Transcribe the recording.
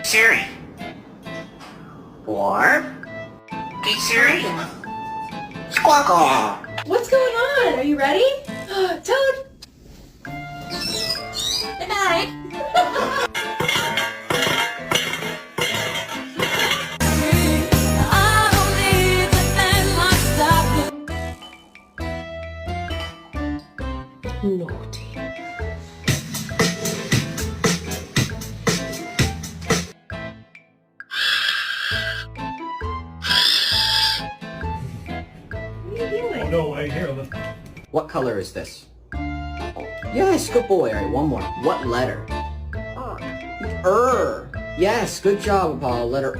Siri. Or, hey Siri. Squawk. What's going on? Are you ready? Toad! Good night. Naughty. What are you doing? No way, here, look. What color is this? Oh, yes, good boy. All right, one more. What letter? Yes, good job, Apollo. Letter